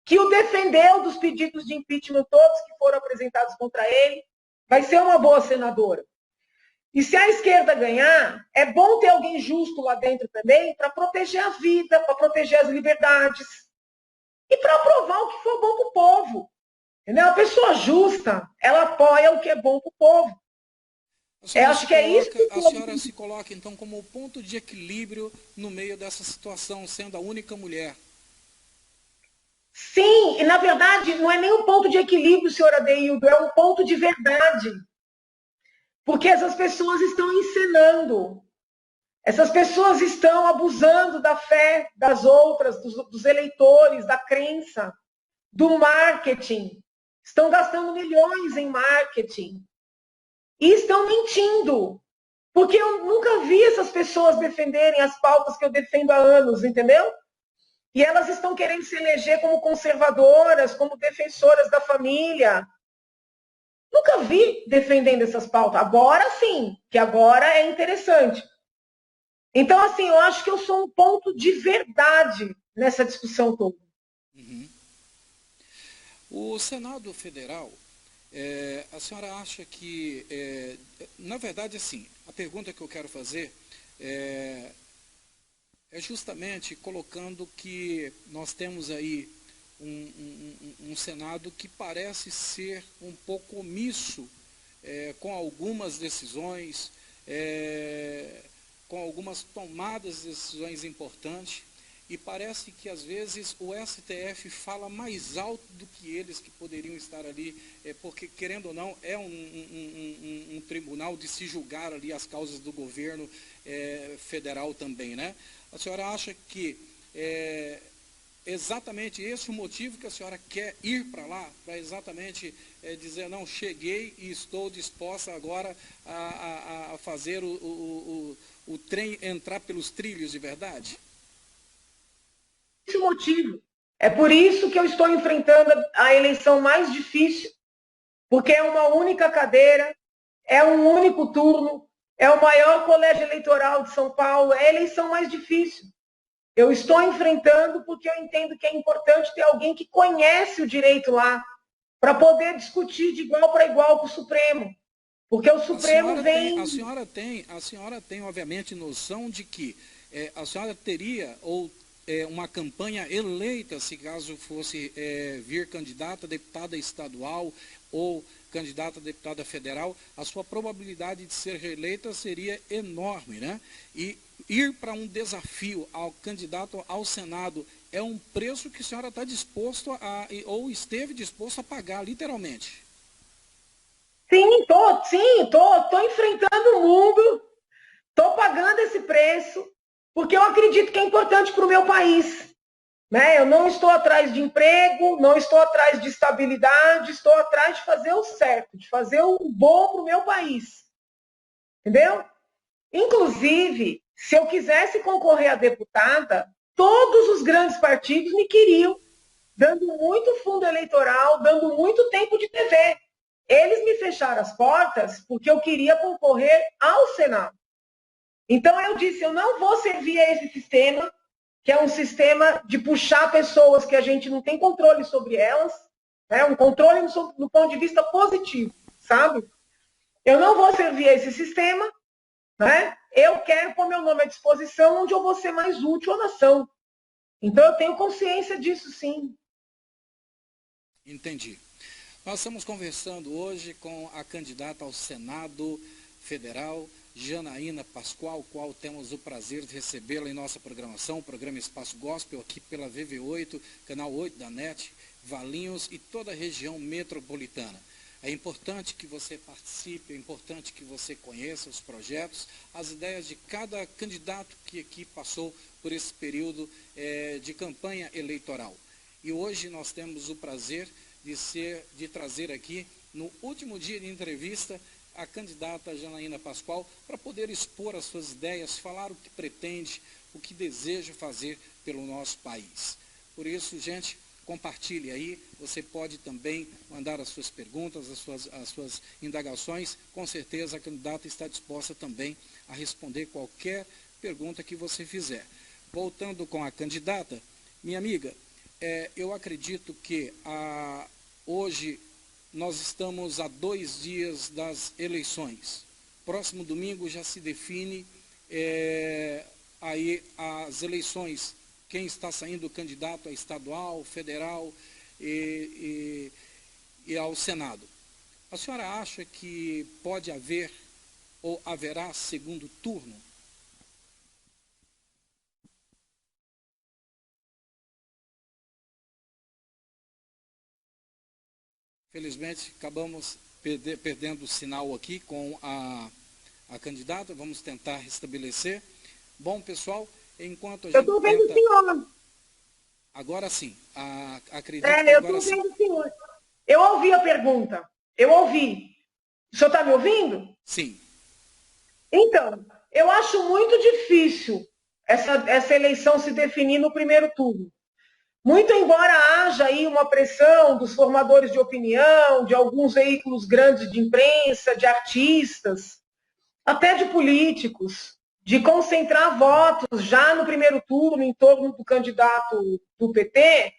que o defendeu dos pedidos de impeachment todos que foram apresentados contra ele, vai ser uma boa senadora. E se a esquerda ganhar, é bom ter alguém justo lá dentro também para proteger a vida, para proteger as liberdades e para aprovar o que for bom para o povo. Entendeu? A pessoa justa, ela apoia o que é bom para o povo. Acho que é isso que a senhora se coloca, então, como o ponto de equilíbrio no meio dessa situação, sendo a única mulher. Sim, e na verdade não é nem um ponto de equilíbrio, senhor Adeildo, é um ponto de verdade. Porque essas pessoas estão encenando. Essas pessoas estão abusando da fé das outras, dos eleitores, da crença, do marketing. Estão gastando milhões em marketing. E estão mentindo. Porque eu nunca vi essas pessoas defenderem as pautas que eu defendo há anos, entendeu? E elas estão querendo se eleger como conservadoras, como defensoras da família. Nunca vi defendendo essas pautas. Agora sim, que agora é interessante. Então, assim, eu acho que eu sou um ponto de verdade nessa discussão toda. Uhum. O Senado Federal, a senhora acha que, na verdade, assim, a pergunta que eu quero fazer é justamente colocando que nós temos aí um Senado que parece ser um pouco omisso com algumas decisões, com algumas tomadas de decisões importantes, e parece que às vezes o STF fala mais alto do que eles que poderiam estar ali, porque querendo ou não, é um tribunal de se julgar ali as causas do governo federal também, né? A senhora acha que exatamente esse o motivo que a senhora quer ir para lá, para exatamente dizer, não, cheguei e estou disposta agora a fazer o trem entrar pelos trilhos de verdade? Esse motivo. É por isso que eu estou enfrentando a eleição mais difícil, porque é uma única cadeira, é um único turno, é o maior colégio eleitoral de São Paulo, é a eleição mais difícil. Eu estou enfrentando porque eu entendo que é importante ter alguém que conhece o direito lá, para poder discutir de igual para igual com o Supremo. Porque o Supremo vem... A senhora tem, obviamente, noção de que a senhora teria ou uma campanha eleita, se caso fosse vir candidata a deputada estadual ou candidata a deputada federal, a sua probabilidade de ser reeleita seria enorme, né? E ir para um desafio ao candidato ao Senado é um preço que a senhora está disposto ou esteve disposto a pagar, literalmente. Sim, tô enfrentando o mundo, tô pagando esse preço, porque eu acredito que é importante para o meu país. Né? Eu não estou atrás de emprego, não estou atrás de estabilidade, estou atrás de fazer o certo, de fazer o bom para o meu país. Entendeu? Inclusive, se eu quisesse concorrer a deputada, todos os grandes partidos me queriam, dando muito fundo eleitoral, dando muito tempo de TV. Eles me fecharam as portas porque eu queria concorrer ao Senado. Então eu disse, eu não vou servir a esse sistema, que é um sistema de puxar pessoas que a gente não tem controle sobre elas, né? Um controle do ponto de vista positivo, sabe? Eu não vou servir a esse sistema, né? Eu quero pôr meu nome à disposição onde eu vou ser mais útil à nação. Então eu tenho consciência disso, sim. Entendi. Nós estamos conversando hoje com a candidata ao Senado Federal, Janaína Pascoal, qual temos o prazer de recebê-la em nossa programação, o programa Espaço Gospel, aqui pela VV8, canal 8 da NET, Valinhos e toda a região metropolitana. É importante que você participe, é importante que você conheça os projetos, as ideias de cada candidato que aqui passou por esse período de campanha eleitoral. E hoje nós temos o prazer de trazer aqui, no último dia de entrevista, a candidata Janaína Pascoal, para poder expor as suas ideias, falar o que pretende, o que deseja fazer pelo nosso país. Por isso, gente, compartilhe aí, você pode também mandar as suas perguntas, as suas indagações, com certeza a candidata está disposta também a responder qualquer pergunta que você fizer. Voltando com a candidata, minha amiga, eu acredito que hoje nós estamos a 2 dias das eleições. Próximo domingo já se define aí as eleições, quem está saindo candidato a estadual, federal e ao Senado. A senhora acha que pode haver ou haverá segundo turno? Felizmente, acabamos perdendo o sinal aqui com a candidata. Vamos tentar restabelecer. Bom, pessoal, enquanto a gente Eu estou vendo o senhor. Agora sim. Acredito que Eu agora estou sim. vendo o senhor. Eu ouvi a pergunta. Eu ouvi. O senhor está me ouvindo? Sim. Então, eu acho muito difícil essa eleição se definir no primeiro turno. Muito embora haja aí uma pressão dos formadores de opinião, de alguns veículos grandes de imprensa, de artistas, até de políticos, de concentrar votos já no primeiro turno em torno do candidato do PT,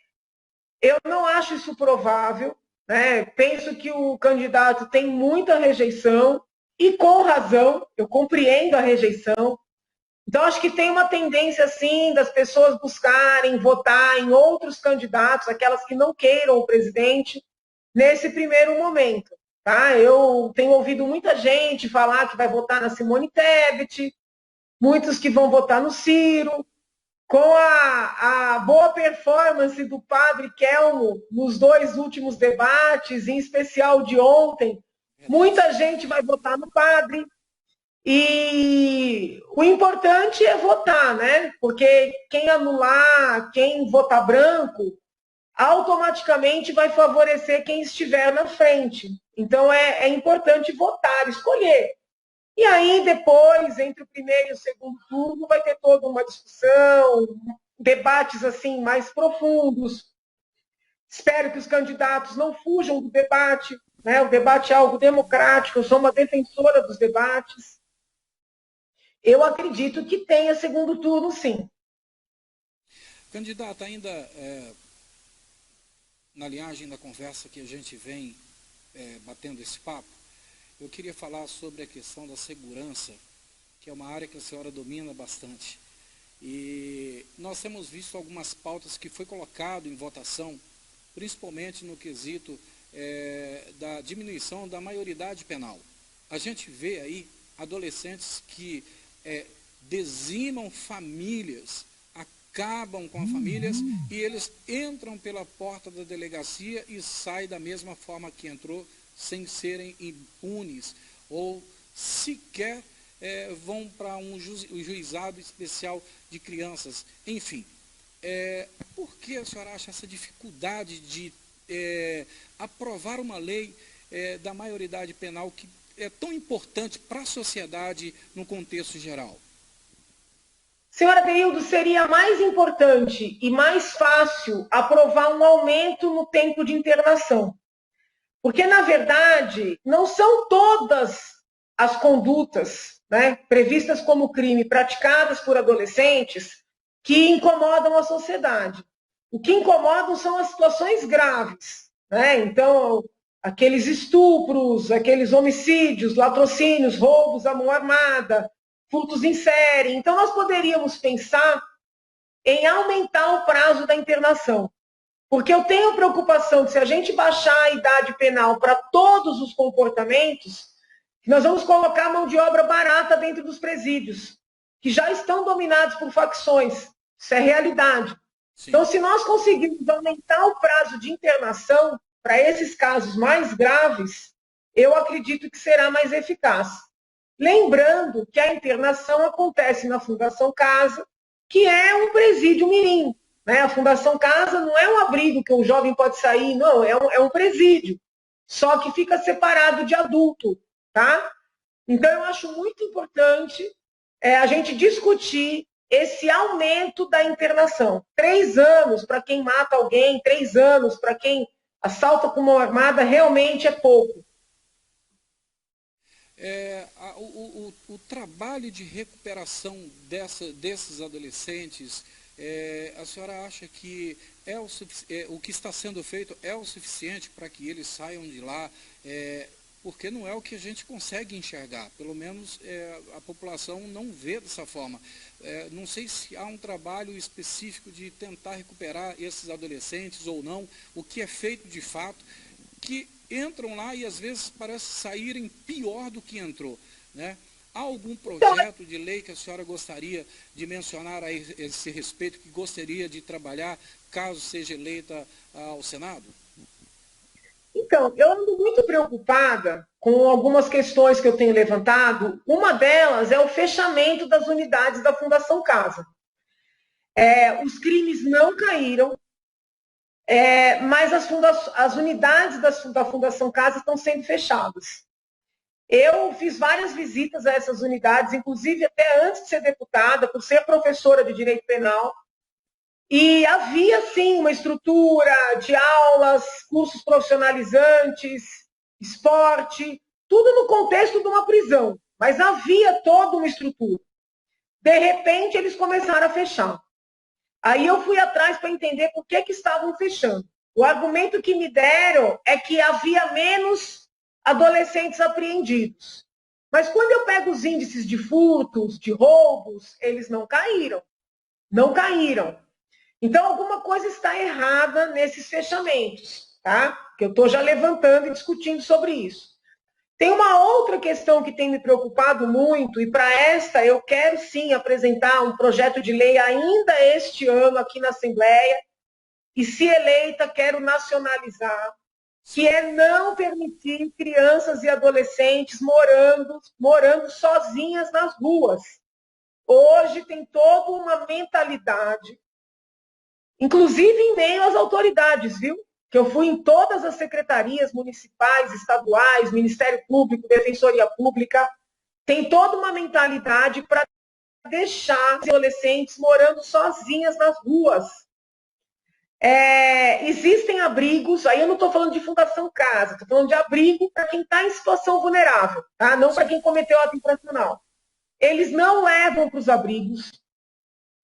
eu não acho isso provável. Né? Penso que o candidato tem muita rejeição, e com razão, eu compreendo a rejeição. Então, acho que tem uma tendência, sim, das pessoas buscarem votar em outros candidatos, aquelas que não queiram o presidente, nesse primeiro momento. Tá? Eu tenho ouvido muita gente falar que vai votar na Simone Tebet, muitos que vão votar no Ciro, com a boa performance do padre Kelmo nos 2 últimos debates, em especial de ontem, muita gente vai votar no padre. E o importante é votar, né? Porque quem anular, quem votar branco, automaticamente vai favorecer quem estiver na frente. Então é importante votar, escolher. E aí depois, entre o primeiro e o segundo turno, vai ter toda uma discussão, debates assim mais profundos. Espero que os candidatos não fujam do debate, né? O debate é algo democrático, eu sou uma defensora dos debates. Eu acredito que tenha segundo turno, sim. Candidata, ainda na linhagem da conversa que a gente vem batendo esse papo, eu queria falar sobre a questão da segurança, que é uma área que a senhora domina bastante. E nós temos visto algumas pautas que foi colocado em votação, principalmente no quesito da diminuição da maioridade penal. A gente vê aí adolescentes que dizimam famílias, acabam com as famílias e eles entram pela porta da delegacia e saem da mesma forma que entrou, sem serem impunes ou sequer vão para um juizado especial de crianças. Enfim, por que a senhora acha essa dificuldade de aprovar uma lei da maioridade penal que é tão importante para a sociedade no contexto geral? Senhora Deildo, seria mais importante e mais fácil aprovar um aumento no tempo de internação. Porque, na verdade, não são todas as condutas, né, previstas como crime praticadas por adolescentes que incomodam a sociedade. O que incomodam são as situações graves. Né? Então, aqueles estupros, aqueles homicídios, latrocínios, roubos à mão armada, furtos em série. Então, nós poderíamos pensar em aumentar o prazo da internação. Porque eu tenho preocupação que se a gente baixar a idade penal para todos os comportamentos, nós vamos colocar mão de obra barata dentro dos presídios, que já estão dominados por facções. Isso é realidade. Sim. Então, se nós conseguirmos aumentar o prazo de internação para esses casos mais graves, eu acredito que será mais eficaz. Lembrando que a internação acontece na Fundação Casa, que é um presídio mirim. Né? A Fundação Casa não é um abrigo que um jovem pode sair, não, é um presídio. Só que fica separado de adulto. Tá? Então, eu acho muito importante a gente discutir esse aumento da internação. 3 anos para quem mata alguém, 3 anos para quem assalta com mão armada, realmente é pouco. O trabalho de recuperação desses adolescentes, a senhora acha que o que está sendo feito é o suficiente para que eles saiam de lá? Porque não é o que a gente consegue enxergar, pelo menos a população não vê dessa forma. Não sei se há um trabalho específico de tentar recuperar esses adolescentes ou não, o que é feito de fato, que entram lá e às vezes parece saírem pior do que entrou, né? Há algum projeto de lei que a senhora gostaria de mencionar a esse respeito, que gostaria de trabalhar caso seja eleita ao Senado? Então, eu ando muito preocupada com algumas questões que eu tenho levantado. Uma delas é o fechamento das unidades da Fundação Casa. Os crimes não caíram, mas as unidades da Fundação Casa estão sendo fechadas. Eu fiz várias visitas a essas unidades, inclusive até antes de ser deputada, por ser professora de direito penal, e havia, sim, uma estrutura de aulas, cursos profissionalizantes, esporte, tudo no contexto de uma prisão, mas havia toda uma estrutura. De repente, eles começaram a fechar. Aí eu fui atrás para entender por que estavam fechando. O argumento que me deram é que havia menos adolescentes apreendidos. Mas quando eu pego os índices de furtos, de roubos, eles não caíram. Não caíram. Então, alguma coisa está errada nesses fechamentos, tá? Que eu estou já levantando e discutindo sobre isso. Tem uma outra questão que tem me preocupado muito, e para esta eu quero sim apresentar um projeto de lei ainda este ano aqui na Assembleia, e se eleita, quero nacionalizar, que é não permitir crianças e adolescentes morando sozinhas nas ruas. Hoje tem toda uma mentalidade, inclusive em meio às autoridades, viu? Que eu fui em todas as secretarias municipais, estaduais, Ministério Público, Defensoria Pública, tem toda uma mentalidade para deixar as adolescentes morando sozinhas nas ruas. Existem abrigos, aí eu não estou falando de Fundação Casa, estou falando de abrigo para quem está em situação vulnerável, tá? Não para quem cometeu ato infracional. Eles não levam para os abrigos.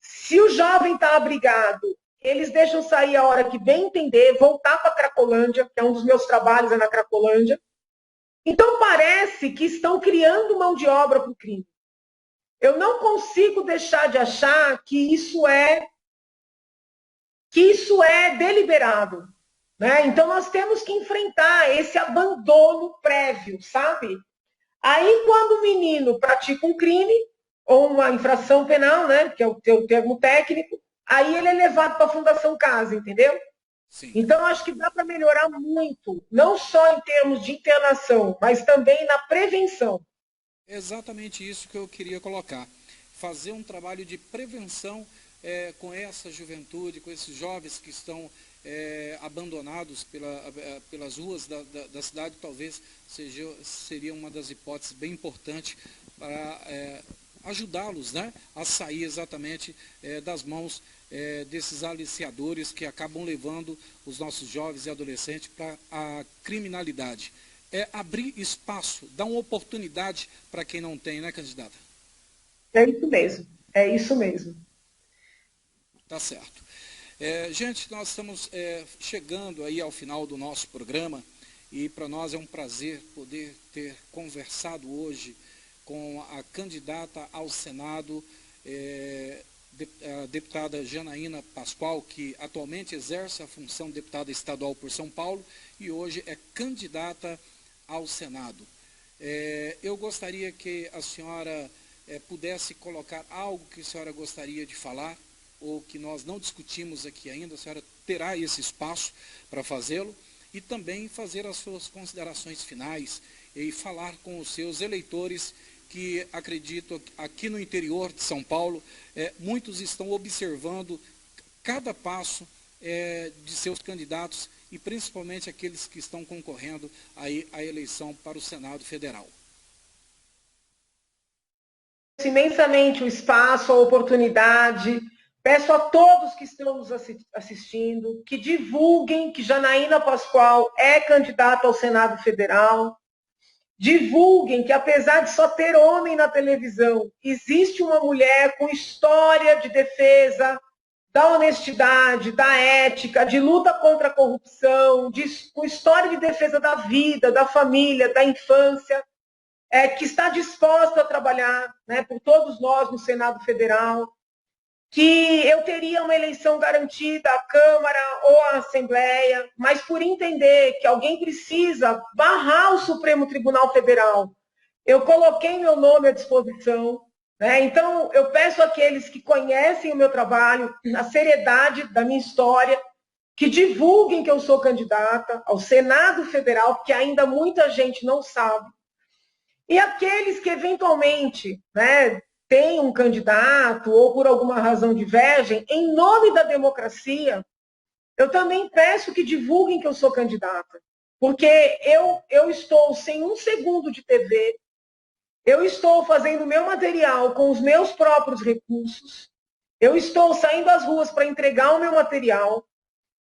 Se o jovem está abrigado, eles deixam sair a hora que bem entender, voltar para a Cracolândia, que é um dos meus trabalhos, é na Cracolândia. Então, parece que estão criando mão de obra para o crime. Eu não consigo deixar de achar que isso é deliberado. Né? Então, nós temos que enfrentar esse abandono prévio, sabe? Aí, quando o menino pratica um crime, ou uma infração penal, né, que é o termo técnico, aí ele é levado para a Fundação Casa, entendeu? Sim. Então, acho que dá para melhorar muito, não só em termos de internação, mas também na prevenção. É exatamente isso que eu queria colocar. Fazer um trabalho de prevenção com essa juventude, com esses jovens que estão abandonados pelas ruas da cidade, talvez seria uma das hipóteses bem importantes para ajudá-los, né, a sair exatamente das mãos desses aliciadores que acabam levando os nossos jovens e adolescentes para a criminalidade. É abrir espaço, dar uma oportunidade para quem não tem, né, candidata? É isso mesmo, é isso mesmo. Tá certo. Gente, nós estamos chegando aí ao final do nosso programa e para nós é um prazer poder ter conversado hoje com a candidata ao Senado, a deputada Janaína Pascoal, que atualmente exerce a função de deputada estadual por São Paulo e hoje é candidata ao Senado. Eu gostaria que a senhora pudesse colocar algo que a senhora gostaria de falar, ou que nós não discutimos aqui ainda, a senhora terá esse espaço para fazê-lo, e também fazer as suas considerações finais e falar com os seus eleitores que, acredito, aqui no interior de São Paulo, muitos estão observando cada passo de seus candidatos e principalmente aqueles que estão concorrendo aí à eleição para o Senado Federal. Imensamente o espaço, a oportunidade. Peço a todos que estão nos assistindo que divulguem que Janaína Pascoal é candidata ao Senado Federal. Divulguem que, apesar de só ter homem na televisão, existe uma mulher com história de defesa da honestidade, da ética, de luta contra a corrupção, com história de defesa da vida, da família, da infância, que está disposta a trabalhar, né, por todos nós no Senado Federal, que eu teria uma eleição garantida à Câmara ou à Assembleia, mas por entender que alguém precisa barrar o Supremo Tribunal Federal, eu coloquei meu nome à disposição, né? Então, eu peço àqueles que conhecem o meu trabalho, a seriedade da minha história, que divulguem que eu sou candidata ao Senado Federal, porque ainda muita gente não sabe. E aqueles que eventualmente, né, têm um candidato ou por alguma razão divergem, em nome da democracia, eu também peço que divulguem que eu sou candidata. Porque eu estou sem um segundo de TV, eu estou fazendo meu material com os meus próprios recursos, eu estou saindo às ruas para entregar o meu material,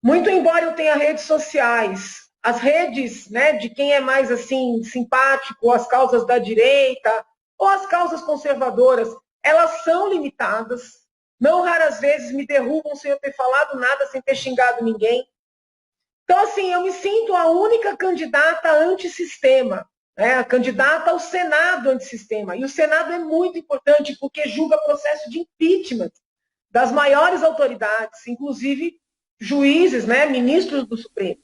muito embora eu tenha redes sociais, as redes, né, de quem é mais assim simpático às causas da direita ou às causas conservadoras, elas são limitadas. Não raras vezes me derrubam sem eu ter falado nada, sem ter xingado ninguém. Então, assim, eu me sinto a única candidata antissistema, né, a candidata ao Senado antissistema. E o Senado é muito importante porque julga processo de impeachment das maiores autoridades, inclusive juízes, né, ministros do Supremo.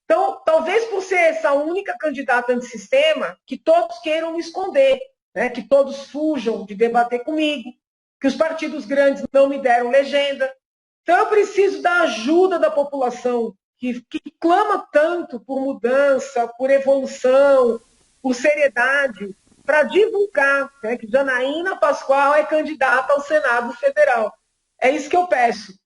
Então, talvez por ser essa única candidata antissistema, que todos queiram me esconder, né? Que todos fujam de debater comigo, que os partidos grandes não me deram legenda. Então, eu preciso da ajuda da população, que clama tanto por mudança, por evolução, por seriedade, para divulgar, né, que Janaína Pascoal é candidata ao Senado Federal. É isso que eu peço.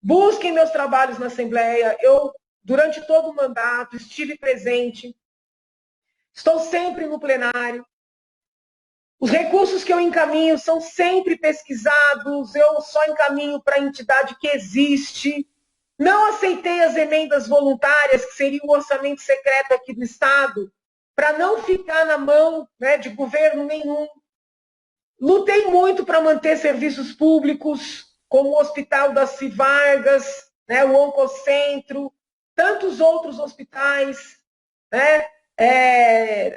Busquem meus trabalhos na Assembleia. Eu, durante todo o mandato, estive presente. Estou sempre no plenário. Os recursos que eu encaminho são sempre pesquisados. Eu só encaminho para a entidade que existe. Não aceitei as emendas voluntárias, que seria o orçamento secreto aqui do Estado, para não ficar na mão, né, de governo nenhum. Lutei muito para manter serviços públicos, como o Hospital das Vargas, né, o Oncocentro, tantos outros hospitais, né?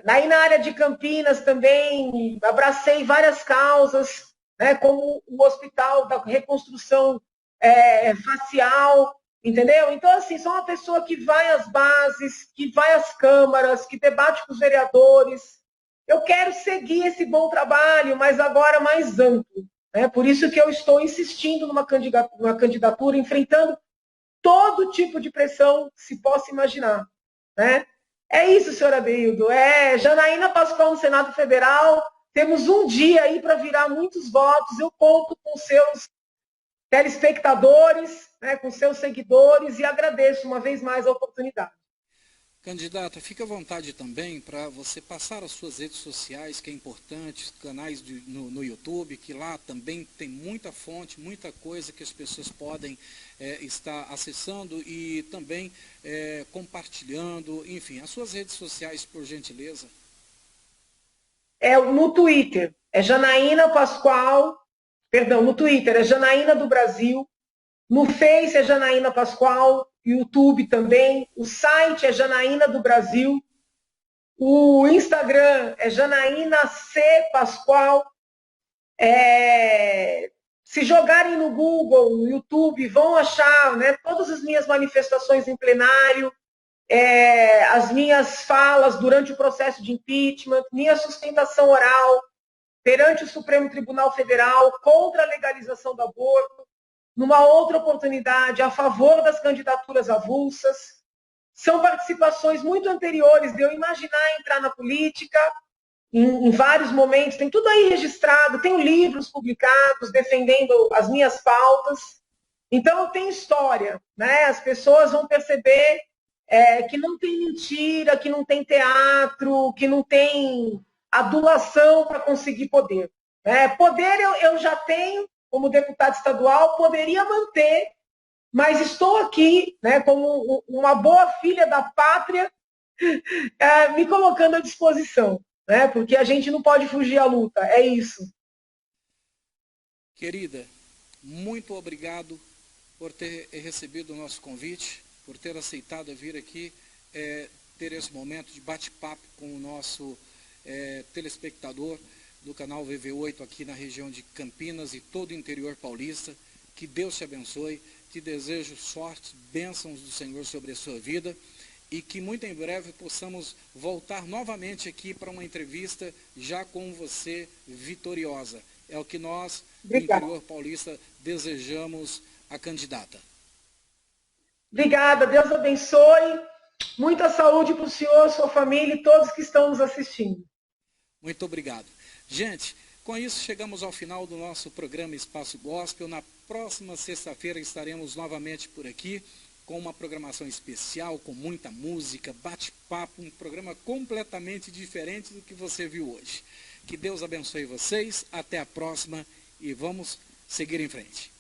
Aí na área de Campinas também abracei várias causas, né, como o Hospital da Reconstrução Facial, entendeu? Então, assim, sou uma pessoa que vai às bases, que vai às câmaras, que debate com os vereadores. Eu quero seguir esse bom trabalho, mas agora mais amplo. Né? Por isso que eu estou insistindo numa candidatura, enfrentando todo tipo de pressão que se possa imaginar. Né? É isso, senhor Adeildo. Janaína Pascoal no Senado Federal. Temos um dia aí para virar muitos votos. Eu conto com seus telespectadores, né, com seus seguidores, e agradeço uma vez mais a oportunidade. Candidata, fique à vontade também para você passar as suas redes sociais, que é importante, canais no YouTube, que lá também tem muita fonte, muita coisa que as pessoas podem estar acessando e também compartilhando, enfim, as suas redes sociais, por gentileza. No Twitter, Janaína Pascoal, perdão, no Twitter é Janaína do Brasil, no Face é Janaína Pascoal, YouTube também, o site é Janaína do Brasil, o Instagram é Janaína C. Pascoal. Se jogarem no Google, no YouTube, vão achar, né, todas as minhas manifestações em plenário, as minhas falas durante o processo de impeachment, minha sustentação oral perante o Supremo Tribunal Federal contra a legalização do aborto, numa outra oportunidade, a favor das candidaturas avulsas. são participações muito anteriores de eu imaginar entrar na política, em vários momentos, tem tudo aí registrado, tenho livros publicados defendendo as minhas pautas, então tem história, né? As pessoas vão perceber que não tem mentira, que não tem teatro, que não tem adulação para conseguir poder. Né? Poder eu já tenho, como deputada estadual, poderia manter, mas estou aqui, né, como uma boa filha da pátria, me colocando à disposição, né, porque a gente não pode fugir à luta, é isso. Querida, muito obrigado por ter recebido o nosso convite, por ter aceitado vir aqui, ter esse momento de bate-papo com o nosso telespectador do canal VV8 aqui na região de Campinas e todo o interior paulista. Que Deus te abençoe, te desejo sorte, bênçãos do Senhor sobre a sua vida e que muito em breve possamos voltar novamente aqui para uma entrevista já com você vitoriosa. É o que nós, do interior paulista, desejamos a candidata. Obrigada, Deus abençoe. Muita saúde para o senhor, sua família e todos que estão nos assistindo. Muito obrigado. Gente, com isso chegamos ao final do nosso programa Espaço Gospel. Na próxima sexta-feira estaremos novamente por aqui com uma programação especial, com muita música, bate-papo, um programa completamente diferente do que você viu hoje. Que Deus abençoe vocês, até a próxima e vamos seguir em frente.